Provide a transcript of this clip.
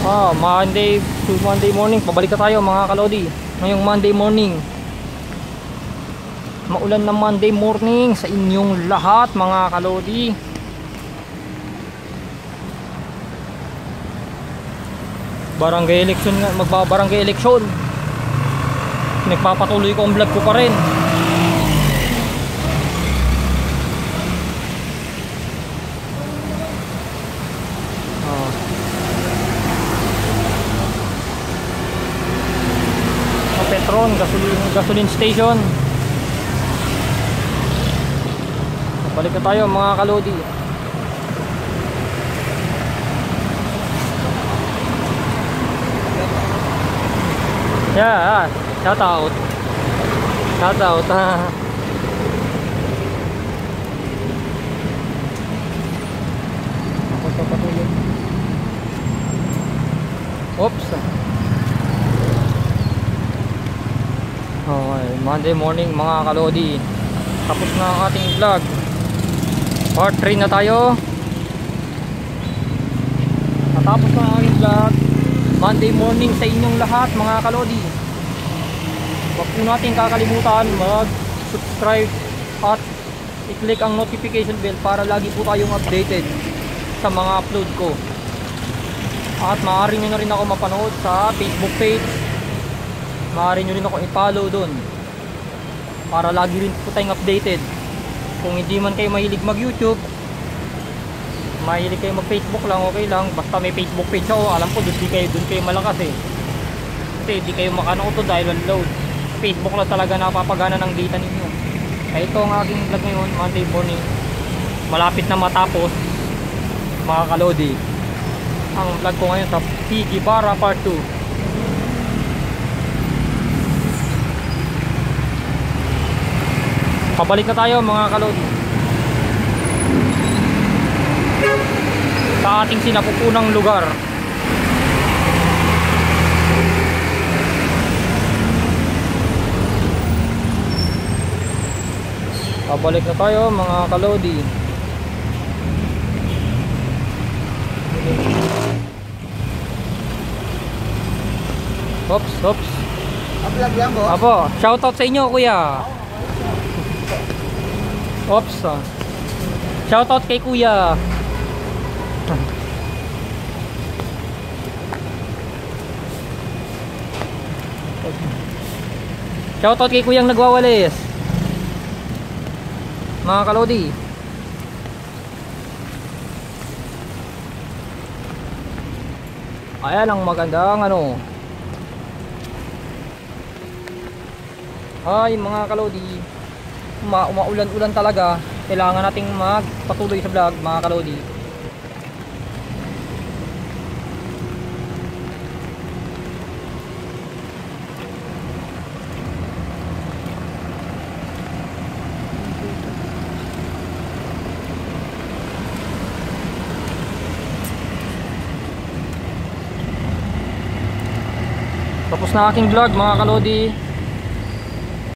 Monday to Monday morning, pabalik na tayo mga kalodi. Ngayong Monday morning, maulan na Monday morning sa inyong lahat mga kalodi. Barangay election nga, magbabarangay election. Nagpapatuloy ko ang vlog ko pa rin. Petron, gasoline station. Balik na tayo mga kalodi. Yeah, shout out. Shout out. Oops. Okay, Monday morning mga kalodi. Tapos na ang ating vlog. Part 3 na tayo. Natapos na ang ating vlog. Monday morning sa inyong lahat mga kalodi. Huwag po natin kakalimutan mag-subscribe at i-click ang notification bell para lagi po tayong updated sa mga upload ko. At maaari nyo na rin ako mapanood sa Facebook page. Maaari nyo rin ako i-follow dun para lagi rin po tayong updated. Kung hindi man kayo mahilig mag-YouTube, mahilig kayo mag-Facebook lang, okay lang. Basta may Facebook page ako, alam ko dun kayo malakas eh. Kasi hindi kayo makanood dahil on load. Facebook lang talaga napapagana ng data ninyo. Kaya ito ang aking vlog ngayon, Monday morning. Malapit na matapos mga kalodi ang vlog ko ngayon sa PG Bara Part 2. Pabalik na tayo mga kalodi sa ating sinapupunang lugar. Pabalik na tayo mga kalodi. Oops. Vlog yan boss. Apo, shoutout sa inyo kuya. Oops. Shoutout kay kuya. Shoutout kay kuyang nagwawalis. Mga kalodi. Ayan ang magandang ay mga kalodi, umaulan-ulan talaga. Kailangan nating magpatuloy sa vlog mga kalodi. Tapos na aking vlog mga kalodi.